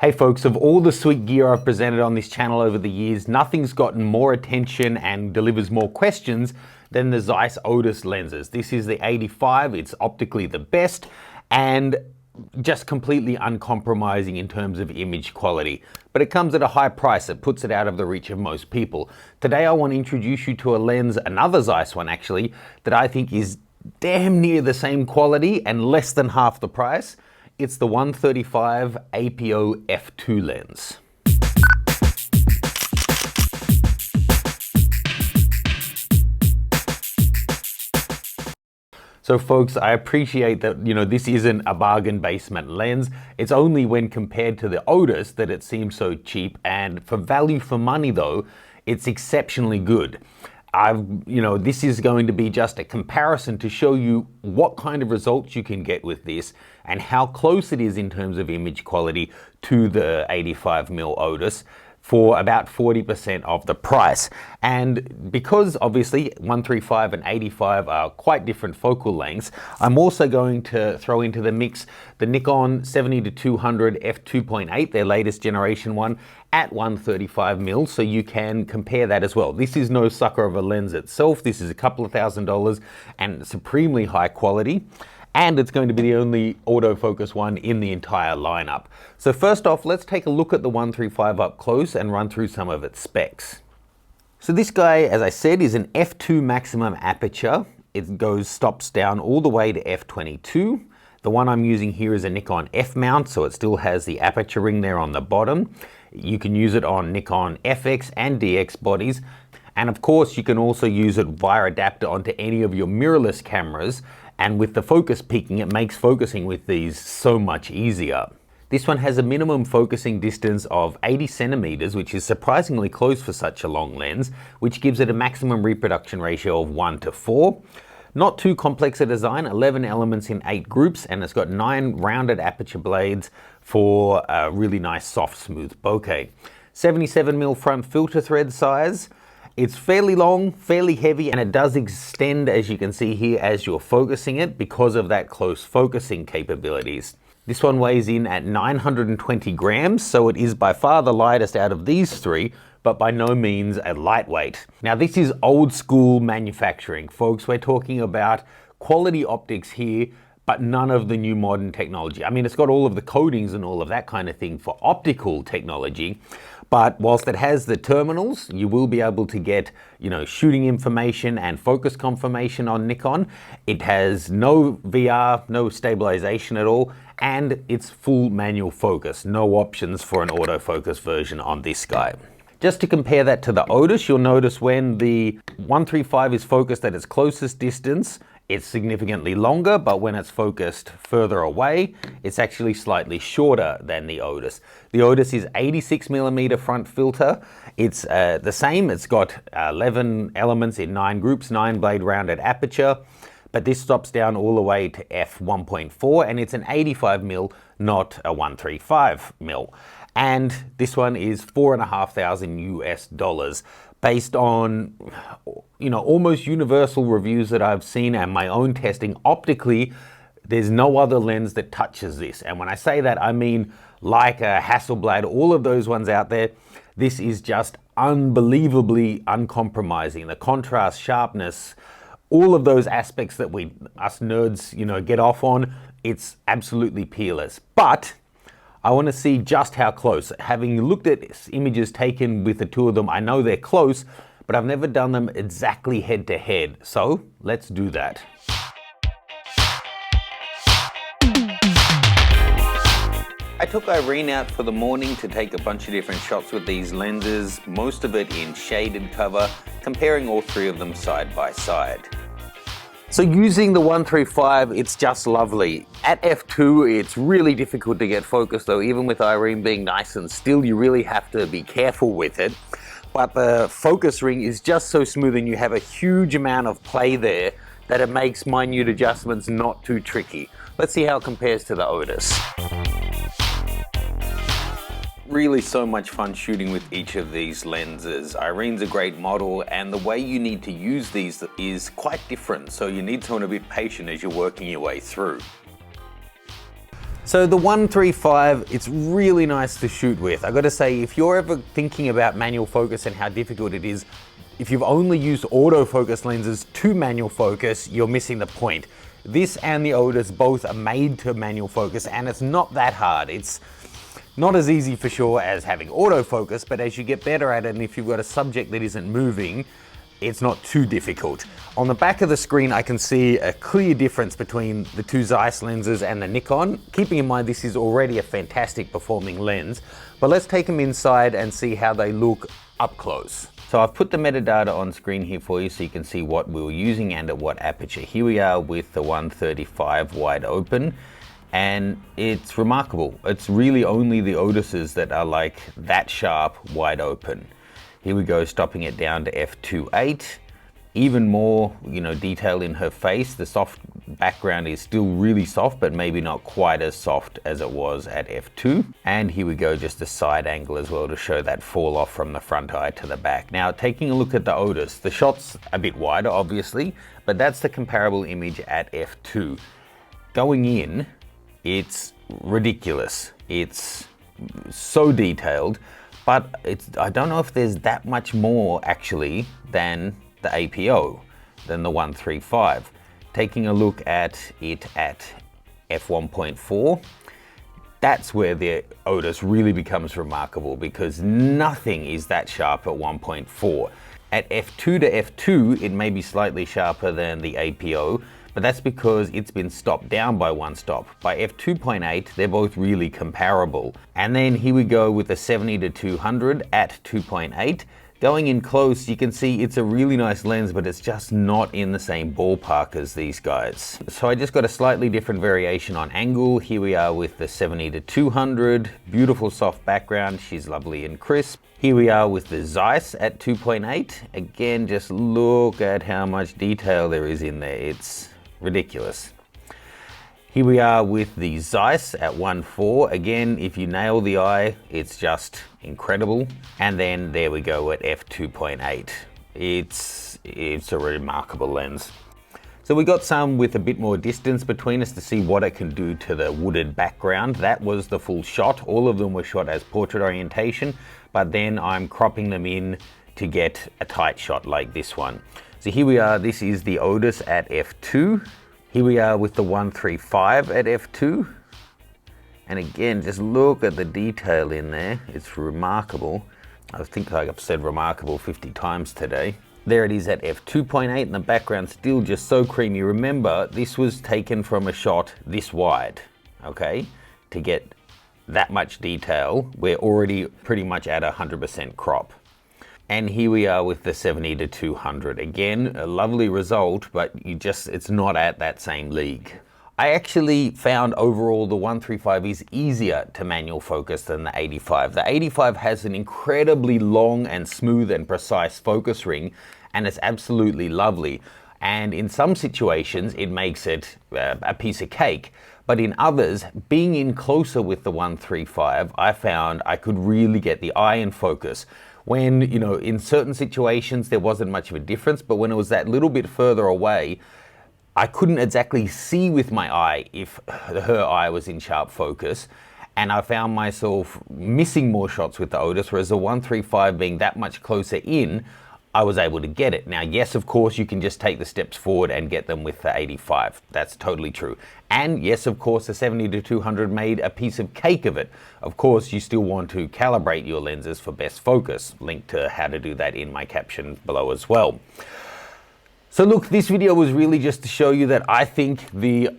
Hey folks, of all the sweet gear I've presented on this channel over the years, nothing's gotten more attention and delivers more questions than the Zeiss OTUS lenses. This is the 85, it's optically the best and just completely uncompromising in terms of image quality. But it comes at a high price that puts it out of the reach of most people. Today I want to introduce you to a lens, another Zeiss one actually, that I think is damn near the same quality and less than half the price. It's the 135 APO f2 lens. So folks, I appreciate that, this isn't a bargain basement lens. It's only when compared to the OTUS that it seems so cheap, and for value for money though, it's exceptionally good. This is going to be just a comparison to show you what kind of results you can get with this and how close it is in terms of image quality to the 85mm OTUS for about 40% of the price. And because obviously 135 and 85 are quite different focal lengths, I'm also going to throw into the mix the Nikon 70-200 f2.8, their latest generation one, at 135mm, so you can compare that as well. This is no sucker of a lens itself. This is a couple of $1,000s and supremely high quality. And it's going to be the only autofocus one in the entire lineup. So first off, let's take a look at the 135 up close and run through some of its specs. So this guy, as I said, is an f2 maximum aperture. It stops down all the way to f22. The one I'm using here is a Nikon F mount, so it still has the aperture ring there on the bottom. You can use it on Nikon FX and DX bodies. And of course, you can also use it via adapter onto any of your mirrorless cameras. And with the focus peaking, it makes focusing with these so much easier. This one has a minimum focusing distance of 80 centimeters, which is surprisingly close for such a long lens, which gives it a maximum reproduction ratio of 1:4. Not too complex a design, 11 elements in 8 groups, and it's got 9 rounded aperture blades for a really nice soft smooth bokeh. 77mm front filter thread size. It's fairly long, fairly heavy, and it does extend, as you can see here, as you're focusing it because of that close focusing capabilities. This one weighs in at 920 grams, so it is by far the lightest out of these three, but by no means a lightweight. Now this is old school manufacturing, folks. We're talking about quality optics here, but none of the new modern technology. I mean, it's got all of the coatings and all of that kind of thing for optical technology, but whilst it has the terminals, you will be able to get, shooting information and focus confirmation on Nikon. It has no VR, no stabilization at all, and it's full manual focus. No options for an autofocus version on this guy. Just to compare that to the OTUS, you'll notice when the 135 is focused at its closest distance, it's significantly longer, but when it's focused further away, it's actually slightly shorter than the OTUS. The OTUS is 86mm front filter. It's the same. It's got 11 elements in 9 groups, 9 blade rounded aperture, but this stops down all the way to f1.4, and it's an 85mm, not a 135mm. And this one is $4,500 US, based on almost universal reviews that I've seen and my own testing. Optically, there's no other lens that touches this. And when I say that, I mean like a Hasselblad, all of those ones out there. This is just unbelievably uncompromising. The contrast, sharpness, all of those aspects that us nerds, get off on, it's absolutely peerless. But I want to see just how close. Having looked at images taken with the two of them, I know they're close, but I've never done them exactly head to head. So let's do that. I took Irene out for the morning to take a bunch of different shots with these lenses, most of it in shaded cover, comparing all three of them side by side. So using the 135, it's just lovely. At f2, it's really difficult to get focus though, even with Irene being nice and still, you really have to be careful with it. But the focus ring is just so smooth and you have a huge amount of play there that it makes minute adjustments not too tricky. Let's see how it compares to the OTUS. Really so much fun shooting with each of these lenses. Irene's a great model and the way you need to use these is quite different, so you need someone a bit patient as you're working your way through. So the 135, it's really nice to shoot with. I gotta say, if you're ever thinking about manual focus and how difficult it is, if you've only used autofocus lenses to manual focus, you're missing the point. This and the OTUS both are made to manual focus, and it's not that hard. It's not as easy for sure as having autofocus, but as you get better at it, and if you've got a subject that isn't moving, it's not too difficult. On the back of the screen, I can see a clear difference between the two Zeiss lenses and the Nikon. Keeping in mind, this is already a fantastic performing lens, but let's take them inside and see how they look up close. So I've put the metadata on screen here for you so you can see what we were using and at what aperture. Here we are with the 135 wide open, and it's remarkable. It's really only the OTUSs that are like that sharp wide open. Here we go, stopping it down to f2.8. Even more, detail in her face. The soft background is still really soft, but maybe not quite as soft as it was at f2. And here we go, just a side angle as well to show that fall off from the front eye to the back. Now, taking a look at the OTUS, the shot's a bit wider, obviously, but that's the comparable image at f2. Going in, it's ridiculous. It's so detailed. But I don't know if there's that much more actually than the APO, than the 135. Taking a look at it at f1.4, that's where the OTUS really becomes remarkable, because nothing is that sharp at 1.4. At f2 to f2, it may be slightly sharper than the APO, but that's because it's been stopped down by one stop. By f2.8, they're both really comparable. And then here we go with the 70 to 200 at 2.8. Going in close, you can see it's a really nice lens, but it's just not in the same ballpark as these guys. So I just got a slightly different variation on angle. Here we are with the 70 to 200, beautiful soft background. She's lovely and crisp. Here we are with the Zeiss at 2.8. Again, just look at how much detail there is in there. It's ridiculous. Here we are with the Zeiss at 1.4. Again, if you nail the eye, it's just incredible. And then there we go at f2.8. It's a remarkable lens. So we got some with a bit more distance between us to see what it can do to the wooded background. That was the full shot. All of them were shot as portrait orientation, but then I'm cropping them in to get a tight shot like this one. So here we are, this is the OTUS at f2. Here we are with the 135 at f2. And again, just look at the detail in there. It's remarkable. I think I've said remarkable 50 times today. There it is at f2.8, and the background's still just so creamy. Remember, this was taken from a shot this wide, okay? To get that much detail, we're already pretty much at 100% crop. And here we are with the 70 to 200. Again, a lovely result, but it's not at that same league. I actually found overall the 135 is easier to manual focus than the 85. The 85 has an incredibly long and smooth and precise focus ring, and it's absolutely lovely. And in some situations, it makes it a piece of cake. But in others, being in closer with the 135, I found I could really get the eye in focus. When, in certain situations, there wasn't much of a difference, but when it was that little bit further away, I couldn't exactly see with my eye if her eye was in sharp focus. And I found myself missing more shots with the OTUS, whereas the 135 being that much closer in, I was able to get it. Now, yes, of course, you can just take the steps forward and get them with the 85. That's totally true. And yes, of course, the 70 to 200 made a piece of cake of it. Of course, you still want to calibrate your lenses for best focus. Link to how to do that in my caption below as well. So look, this video was really just to show you that I think the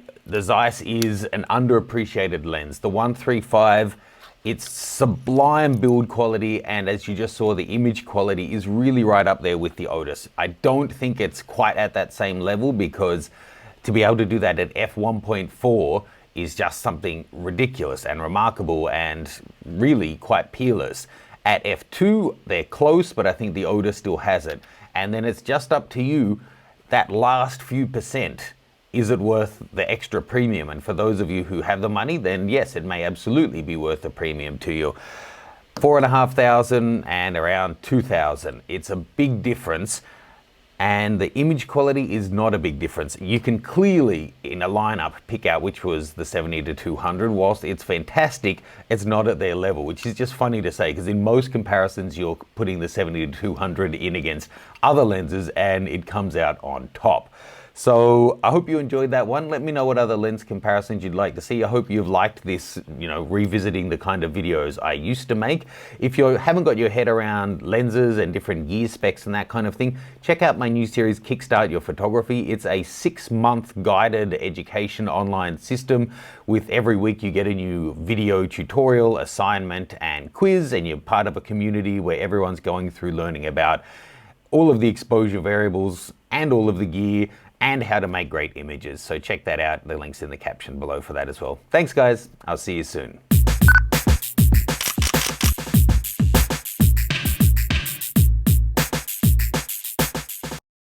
Zeiss is an underappreciated lens. The 135, it's sublime build quality, and as you just saw, the image quality is really right up there with the OTUS. I don't think it's quite at that same level, because to be able to do that at f1.4 is just something ridiculous and remarkable and really quite peerless. At f2, they're close, but I think the OTUS still has it. And then it's just up to you, that last few percent. Is it worth the extra premium? And for those of you who have the money, then yes, it may absolutely be worth a premium to you. 4,500 and around 2,000. It's a big difference. and the image quality is not a big difference. You can clearly, in a lineup, pick out which was the 70-200. Whilst it's fantastic, it's not at their level, which is just funny to say, because in most comparisons, you're putting the 70-200 in against other lenses, and it comes out on top. So I hope you enjoyed that one. Let me know what other lens comparisons you'd like to see. I hope you've liked this, revisiting the kind of videos I used to make. If you haven't got your head around lenses and different gear specs and that kind of thing, check out my new series, Kickstart Your Photography. It's a 6-month guided education online system with every week you get a new video tutorial, assignment, and quiz, and you're part of a community where everyone's going through learning about all of the exposure variables and all of the gear and how to make great images. So check that out. The link's in the caption below for that as well. Thanks guys, I'll see you soon.